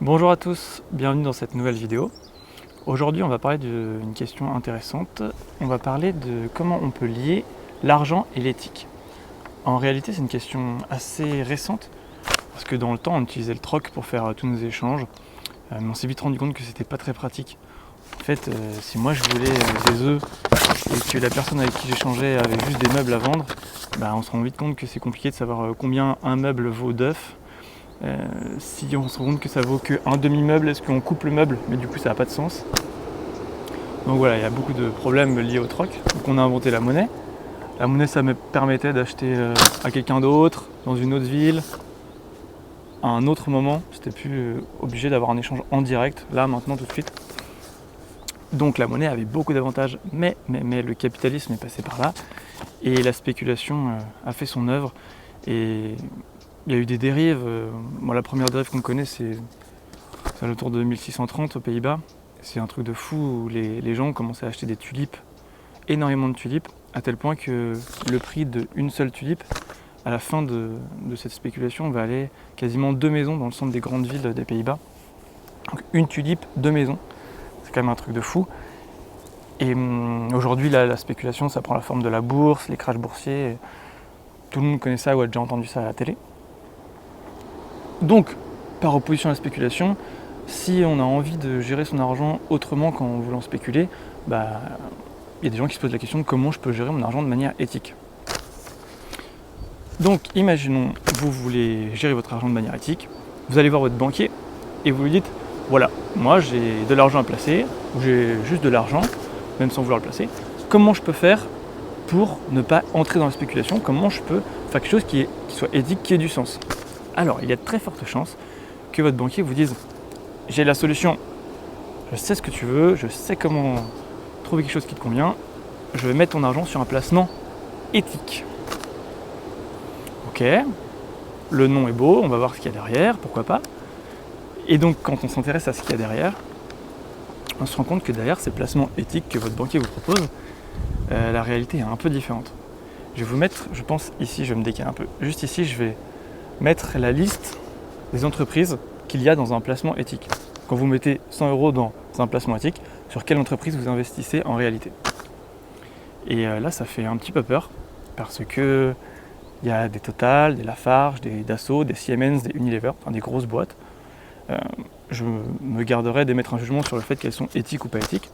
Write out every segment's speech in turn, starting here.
Bonjour à tous, bienvenue dans cette nouvelle vidéo. Aujourd'hui on va parler d'une question intéressante. On va parler de comment on peut lier l'argent et l'éthique. En réalité c'est une question assez récente parce que dans le temps on utilisait le troc pour faire tous nos échanges, mais on s'est vite rendu compte que c'était pas très pratique. En fait si moi je voulais des œufs et que la personne avec qui j'échangeais avait juste des meubles à vendre, on se rend vite compte que c'est compliqué de savoir combien un meuble vaut d'œufs. Si on se rend compte que ça vaut qu'un demi-meuble, est-ce qu'on coupe le meuble? Mais du coup ça n'a pas de sens. Donc voilà, il y a beaucoup de problèmes liés au troc. Donc on a inventé la monnaie. La monnaie ça me permettait d'acheter à quelqu'un d'autre, dans une autre ville, à un autre moment. C'était plus obligé d'avoir un échange en direct, là, maintenant, tout de suite. Donc la monnaie avait beaucoup d'avantages, mais le capitalisme est passé par là. Et la spéculation a fait son œuvre. Et il y a eu des dérives. La première dérive qu'on connaît, c'est autour de 1630 aux Pays-Bas. C'est un truc de fou où les gens ont commencé à acheter des tulipes, énormément de tulipes, à tel point que le prix d'une seule tulipe, à la fin de cette spéculation, va aller quasiment 2 maisons dans le centre des grandes villes des Pays-Bas. Donc une tulipe, 2 maisons. C'est quand même un truc de fou. Et aujourd'hui, la spéculation, ça prend la forme de la bourse, les crashs boursiers. Tout le monde connaît ça ou a déjà entendu ça à la télé. Donc, par opposition à la spéculation, si on a envie de gérer son argent autrement qu'en voulant spéculer, il y a des gens qui se posent la question de comment je peux gérer mon argent de manière éthique. Donc, imaginons, vous voulez gérer votre argent de manière éthique, vous allez voir votre banquier et vous lui dites, voilà, moi j'ai de l'argent à placer, ou j'ai juste de l'argent, même sans vouloir le placer, comment je peux faire pour ne pas entrer dans la spéculation, comment je peux faire quelque chose qui soit éthique, qui ait du sens. Alors, il y a de très fortes chances que votre banquier vous dise « J'ai la solution, je sais ce que tu veux, je sais comment trouver quelque chose qui te convient, je vais mettre ton argent sur un placement éthique. » Ok, le nom est beau, on va voir ce qu'il y a derrière, pourquoi pas. Et donc, quand on s'intéresse à ce qu'il y a derrière, on se rend compte que derrière ces placements éthiques que votre banquier vous propose, la réalité est un peu différente. Je vais vous mettre, je pense ici, je vais me décaler un peu, juste ici, je vais mettre la liste des entreprises qu'il y a dans un placement éthique. Quand vous mettez 100 € dans un placement éthique, sur quelle entreprise vous investissez en réalité? Et là, ça fait un petit peu peur, parce que il y a des Total, des Lafarge, des Dassault, des Siemens, des Unilever, enfin des grosses boîtes. Je me garderai d'émettre un jugement sur le fait qu'elles sont éthiques ou pas éthiques,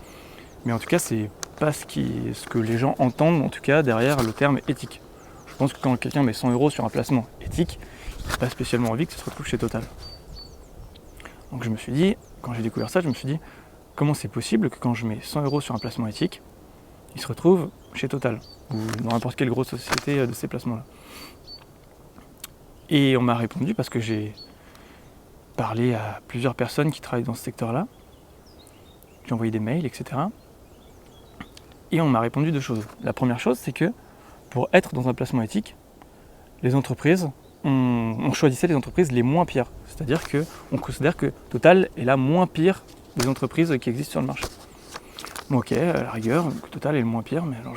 mais en tout cas, c'est pas ce que les gens entendent, en tout cas, derrière le terme éthique. Je pense que quand quelqu'un met 100 € sur un placement éthique, il n'a pas spécialement envie que ça se retrouve chez Total. Donc je me suis dit, quand j'ai découvert ça, je me suis dit, comment c'est possible que quand je mets 100 € sur un placement éthique, il se retrouve chez Total, ou dans n'importe quelle grosse société de ces placements-là. Et on m'a répondu, parce que j'ai parlé à plusieurs personnes qui travaillent dans ce secteur-là, j'ai envoyé des mails, etc. Et on m'a répondu 2 choses. La première chose, c'est que pour être dans un placement éthique, les entreprises, on choisissait les entreprises les moins pires. C'est-à-dire qu'on considère que Total est la moins pire des entreprises qui existent sur le marché. Bon, ok, à la rigueur, Total est le moins pire, mais alors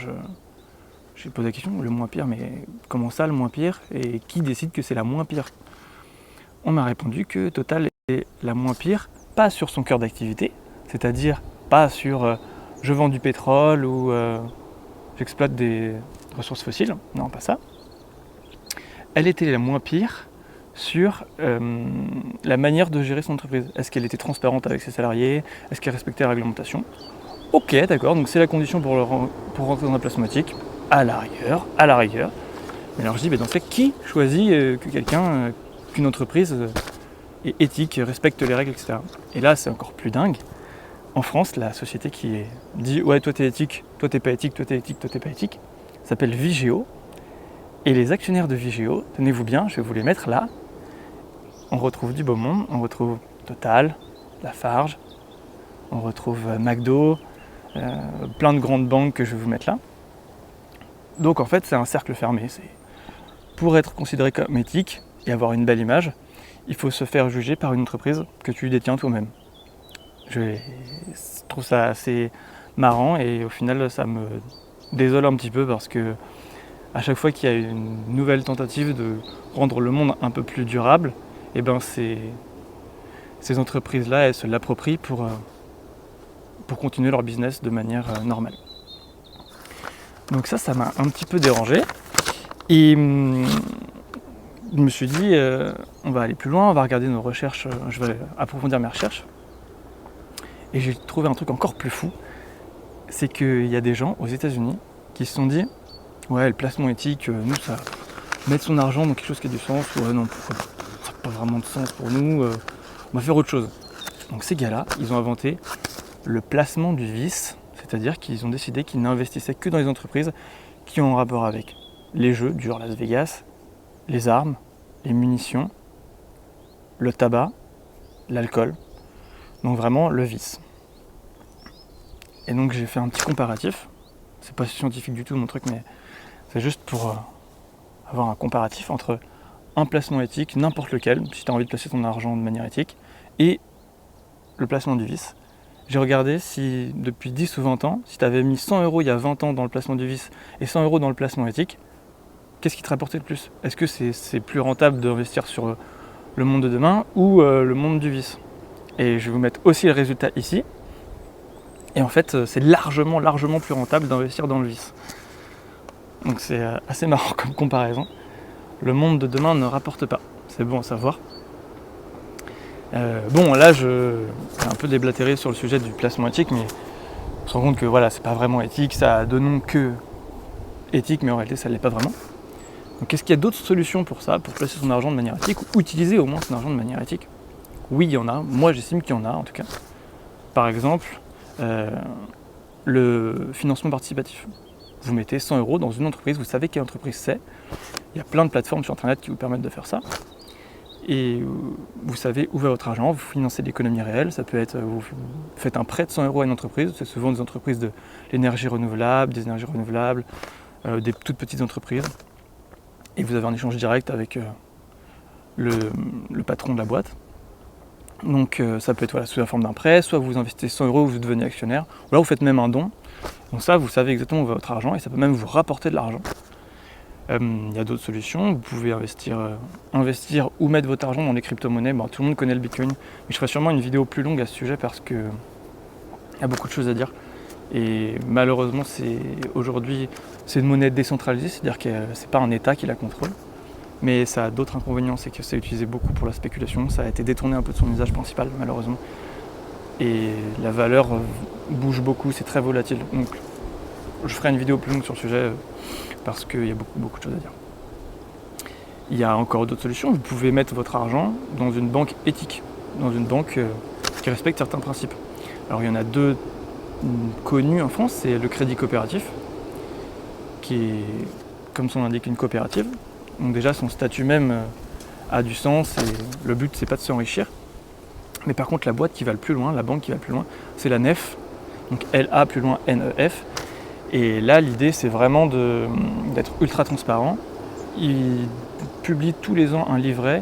j'ai posé la question, le moins pire, mais comment ça le moins pire? Et qui décide que c'est la moins pire? On m'a répondu que Total est la moins pire, pas sur son cœur d'activité, c'est-à-dire pas sur je vends du pétrole ou j'exploite des ressources fossiles, non pas ça. Elle était la moins pire sur la manière de gérer son entreprise. Est-ce qu'elle était transparente avec ses salariés? Est-ce qu'elle respectait la réglementation? Ok, d'accord, donc c'est la condition pour rentrer dans un placement éthique, à la rigueur. Mais alors je dis, dans ce cas, qui choisit qu'une entreprise est éthique, respecte les règles, etc. Et là, c'est encore plus dingue. En France, la société qui dit, ouais, toi t'es éthique, toi t'es pas éthique, toi t'es éthique, toi t'es pas éthique, s'appelle Vigéo. Et les actionnaires de Vigéo, tenez-vous bien, je vais vous les mettre là. On retrouve du beau monde, on retrouve Total, Lafarge, on retrouve McDo, plein de grandes banques que je vais vous mettre là. Donc en fait, c'est un cercle fermé. Pour être considéré comme éthique et avoir une belle image, il faut se faire juger par une entreprise que tu détiens toi-même. Je trouve ça assez marrant et au final, ça me désole un petit peu parce que à chaque fois qu'il y a une nouvelle tentative de rendre le monde un peu plus durable, c'est ces entreprises-là, elles se l'approprient pour continuer leur business de manière normale. Donc ça m'a un petit peu dérangé. Et je me suis dit, on va aller plus loin, on va regarder nos recherches, je vais approfondir mes recherches. Et j'ai trouvé un truc encore plus fou, c'est qu'il y a des gens aux États-Unis qui se sont dit, ouais, le placement éthique, nous, ça mettre son argent dans quelque chose qui a du sens, ouais, non, ça n'a pas vraiment de sens pour nous, on va faire autre chose. Donc ces gars-là, ils ont inventé le placement du vice, c'est-à-dire qu'ils ont décidé qu'ils n'investissaient que dans les entreprises qui ont un rapport avec les jeux, du genre Las Vegas, les armes, les munitions, le tabac, l'alcool, donc vraiment le vice. Et donc j'ai fait un petit comparatif, c'est pas scientifique du tout mon truc, mais c'est juste pour avoir un comparatif entre un placement éthique, n'importe lequel, si tu as envie de placer ton argent de manière éthique, et le placement du vice. J'ai regardé si depuis 10 ou 20 ans, si tu avais mis 100 € il y a 20 ans dans le placement du vice et 100 € dans le placement éthique, qu'est-ce qui te rapportait le plus? Est-ce que c'est plus rentable d'investir sur le monde de demain ou le monde du vice? Et je vais vous mettre aussi le résultat ici. Et en fait, c'est largement plus rentable d'investir dans le vice. Donc c'est assez marrant comme comparaison. Le monde de demain ne rapporte pas. C'est bon à savoir. Bon, là, je suis un peu déblatéré sur le sujet du placement éthique, mais on se rend compte que voilà, c'est pas vraiment éthique, ça a de nom que éthique, mais en réalité, ça l'est pas vraiment. Donc, est-ce qu'il y a d'autres solutions pour ça, pour placer son argent de manière éthique, ou utiliser au moins son argent de manière éthique? Oui, il y en a. Moi, j'estime qu'il y en a, en tout cas. Par exemple, le financement participatif. Vous mettez 100 € dans une entreprise, vous savez quelle entreprise c'est. Il y a plein de plateformes sur Internet qui vous permettent de faire ça. Et vous savez où va votre argent, vous financez l'économie réelle, ça peut être, vous faites un prêt de 100 € à une entreprise, c'est souvent des entreprises de l'énergie renouvelable, des énergies renouvelables, des toutes petites entreprises. Et vous avez un échange direct avec le patron de la boîte. Donc ça peut être voilà, sous la forme d'un prêt, soit vous investissez 100 € et vous devenez actionnaire, ou là vous faites même un don. Donc ça, vous savez exactement où va votre argent et ça peut même vous rapporter de l'argent. Il y a d'autres solutions, vous pouvez investir ou mettre votre argent dans les crypto-monnaies. Bon, tout le monde connaît le Bitcoin, mais je ferai sûrement une vidéo plus longue à ce sujet parce qu'il y a beaucoup de choses à dire. Et malheureusement, aujourd'hui, c'est une monnaie décentralisée, c'est-à-dire que c'est pas un État qui la contrôle. Mais ça a d'autres inconvénients, c'est que c'est utilisé beaucoup pour la spéculation, ça a été détourné un peu de son usage principal, malheureusement. Et la valeur bouge beaucoup, c'est très volatile. Donc je ferai une vidéo plus longue sur le sujet parce qu'il y a beaucoup de choses à dire. Il y a encore d'autres solutions, vous pouvez mettre votre argent dans une banque éthique, dans une banque qui respecte certains principes. Alors il y en a deux connus en France, c'est le crédit coopératif, qui est, comme son indique, une coopérative. Donc déjà son statut même a du sens et le but c'est pas de s'enrichir. Mais par contre la boîte qui va le plus loin, la banque qui va le plus loin, c'est la NEF, donc LA plus loin NEF. Et là l'idée c'est vraiment d'être ultra transparent. Ils publient tous les ans un livret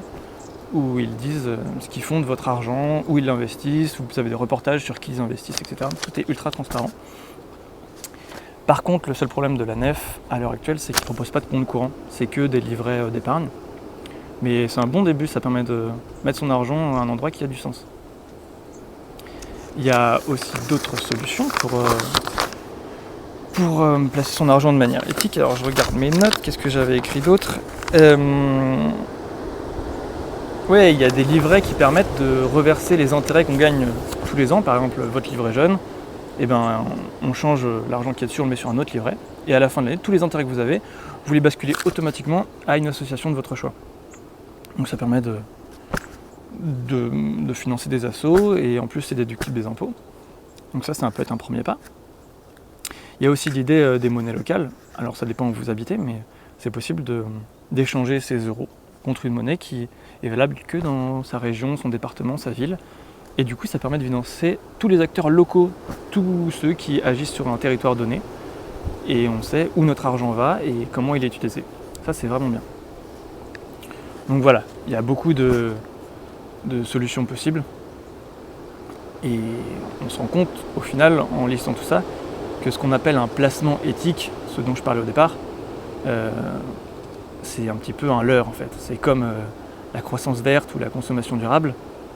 où ils disent ce qu'ils font de votre argent, où ils l'investissent, vous avez des reportages sur qui ils investissent, etc. Tout est ultra transparent. Par contre, le seul problème de la NEF à l'heure actuelle, c'est qu'ils ne proposent pas de compte courant, c'est que des livrets d'épargne. Mais c'est un bon début, ça permet de mettre son argent à un endroit qui a du sens. Il y a aussi d'autres solutions pour placer son argent de manière éthique. Alors je regarde mes notes, qu'est-ce que j'avais écrit d'autre? Ouais, il y a des livrets qui permettent de reverser les intérêts qu'on gagne tous les ans, par exemple votre livret jeune. Eh ben, on change l'argent qui est dessus, on le met sur un autre livret, et à la fin de l'année, tous les intérêts que vous avez, vous les basculez automatiquement à une association de votre choix. Donc ça permet de financer des assos, et en plus c'est déductible des impôts. Donc ça peut être un premier pas. Il y a aussi l'idée des monnaies locales. Alors ça dépend où vous habitez, mais c'est possible d'échanger ces euros contre une monnaie qui est valable que dans sa région, son département, sa ville. Et du coup, ça permet de financer tous les acteurs locaux, tous ceux qui agissent sur un territoire donné. Et on sait où notre argent va et comment il est utilisé. Ça, c'est vraiment bien. Donc voilà, il y a beaucoup de solutions possibles. Et on se rend compte, au final, en listant tout ça, que ce qu'on appelle un placement éthique, ce dont je parlais au départ, c'est un petit peu un leurre en fait. C'est comme la croissance verte ou la consommation durable.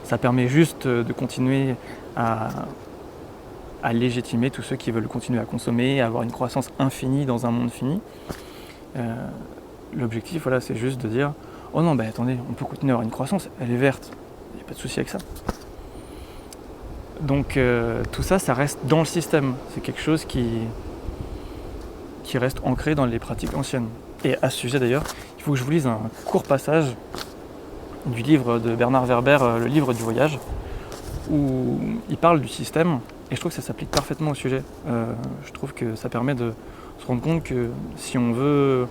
Ça permet juste de continuer à légitimer tous ceux qui veulent continuer à consommer, à avoir une croissance infinie dans un monde fini. L'objectif, voilà, c'est juste de dire « Oh non, attendez, on peut continuer à avoir une croissance, elle est verte, il n'y a pas de souci avec ça. » Donc tout ça, ça reste dans le système. C'est quelque chose qui reste ancré dans les pratiques anciennes. Et à ce sujet d'ailleurs, il faut que je vous lise un court passage du livre de Bernard Werber, le livre du voyage, où il parle du système, et je trouve que ça s'applique parfaitement au sujet. Je trouve que ça permet de se rendre compte que si on veut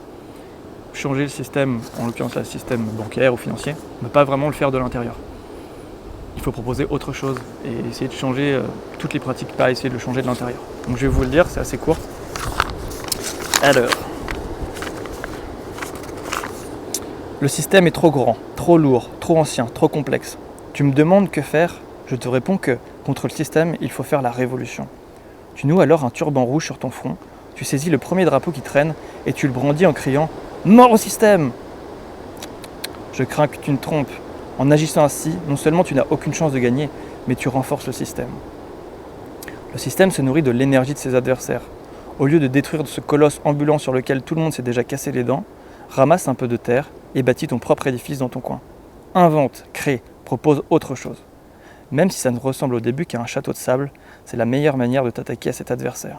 changer le système, en l'occurrence le système bancaire ou financier, on ne peut pas vraiment le faire de l'intérieur. Il faut proposer autre chose et essayer de changer toutes les pratiques, pas essayer de le changer de l'intérieur. Donc je vais vous le dire, c'est assez court. Alors, le système est trop grand, trop lourd, trop ancien, trop complexe. Tu me demandes que faire? Je te réponds que, contre le système, il faut faire la révolution. Tu noues alors un turban rouge sur ton front, tu saisis le premier drapeau qui traîne et tu le brandis en criant « Mort au système !» Je crains que tu ne trompes. En agissant ainsi, non seulement tu n'as aucune chance de gagner, mais tu renforces le système. Le système se nourrit de l'énergie de ses adversaires. Au lieu de détruire ce colosse ambulant sur lequel tout le monde s'est déjà cassé les dents, ramasse un peu de terre et bâtis ton propre édifice dans ton coin. Invente, crée, propose autre chose. Même si ça ne ressemble au début qu'à un château de sable, c'est la meilleure manière de t'attaquer à cet adversaire.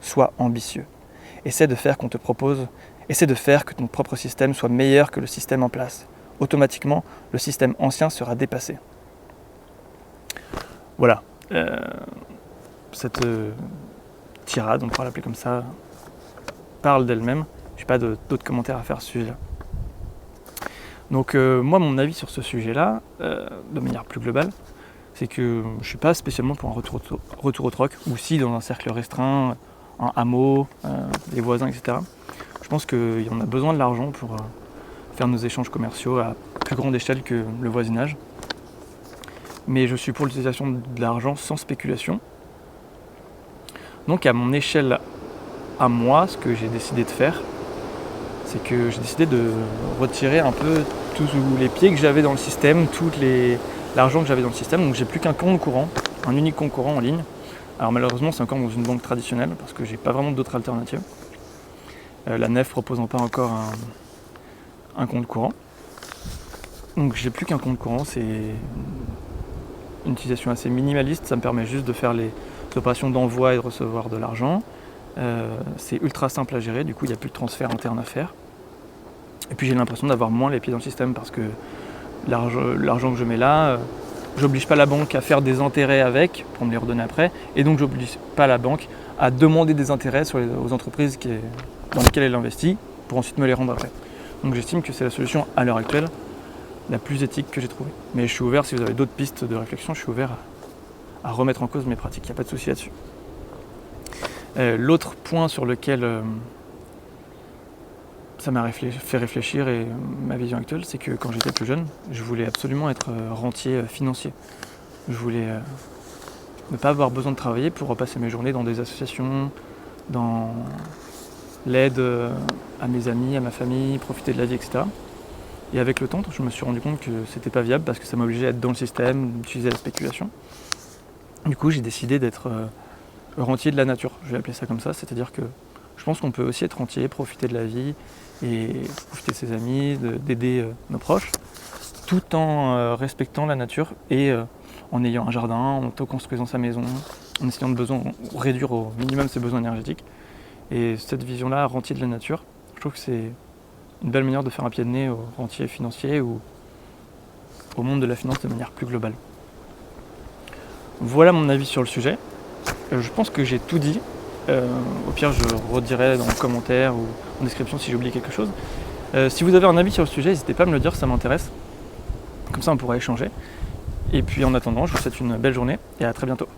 Sois ambitieux. Essaie de faire que ton propre système soit meilleur que le système en place. Automatiquement, le système ancien sera dépassé. Voilà. Cette tirade, on pourra l'appeler comme ça, parle d'elle-même. Je n'ai pas d'autres commentaires à faire à ce sujet-là. Donc moi, mon avis sur ce sujet-là, de manière plus globale, c'est que je ne suis pas spécialement pour un retour au troc, ou si dans un cercle restreint, un hameau, des voisins, etc. Je pense qu'il y en a besoin de l'argent pour faire nos échanges commerciaux à plus grande échelle que le voisinage. Mais je suis pour l'utilisation de l'argent sans spéculation. Donc à mon échelle, à moi, ce que j'ai décidé de faire, c'est que j'ai décidé de retirer un peu tous les pieds que j'avais dans le système, l'argent que j'avais dans le système. Donc j'ai plus qu'un compte courant, un unique compte courant en ligne. Alors malheureusement c'est encore dans une banque traditionnelle parce que j'ai pas vraiment d'autres alternatives. La Nef proposant pas encore un compte courant. Donc j'ai plus qu'un compte courant, c'est une utilisation assez minimaliste, ça me permet juste de faire les opérations d'envoi et de recevoir de l'argent. C'est ultra simple à gérer, du coup il n'y a plus de transfert interne à faire. Et puis j'ai l'impression d'avoir moins les pieds dans le système parce que l'argent que je mets là, j'oblige pas la banque à faire des intérêts avec pour me les redonner après, et donc j'oblige pas la banque à demander des intérêts aux entreprises dans lesquelles elle investit pour ensuite me les rendre après. Donc j'estime que c'est la solution à l'heure actuelle la plus éthique que j'ai trouvée. Mais je suis ouvert, si vous avez d'autres pistes de réflexion, je suis ouvert à remettre en cause mes pratiques, il n'y a pas de souci là-dessus. L'autre point sur lequel ça m'a fait réfléchir et ma vision actuelle, c'est que quand j'étais plus jeune, je voulais absolument être rentier financier. Je voulais ne pas avoir besoin de travailler pour repasser mes journées dans des associations, dans l'aide à mes amis, à ma famille, profiter de la vie, etc. Et avec le temps, je me suis rendu compte que c'était pas viable parce que ça m'obligeait à être dans le système, d'utiliser la spéculation. Du coup, j'ai décidé d'être rentier de la nature, je vais appeler ça comme ça, c'est-à-dire que je pense qu'on peut aussi être rentier, profiter de la vie et profiter de ses amis, d'aider nos proches, tout en respectant la nature et en ayant un jardin, en auto-construisant sa maison, en essayant de réduire au minimum ses besoins énergétiques. Et cette vision-là, rentier de la nature, je trouve que c'est une belle manière de faire un pied de nez aux rentiers financiers ou au monde de la finance de manière plus globale. Voilà mon avis sur le sujet. Je pense que j'ai tout dit. Au pire, je redirai dans les commentaires ou en description si j'ai oublié quelque chose. Si vous avez un avis sur le sujet, n'hésitez pas à me le dire, ça m'intéresse. Comme ça, on pourra échanger. Et puis en attendant, je vous souhaite une belle journée et à très bientôt.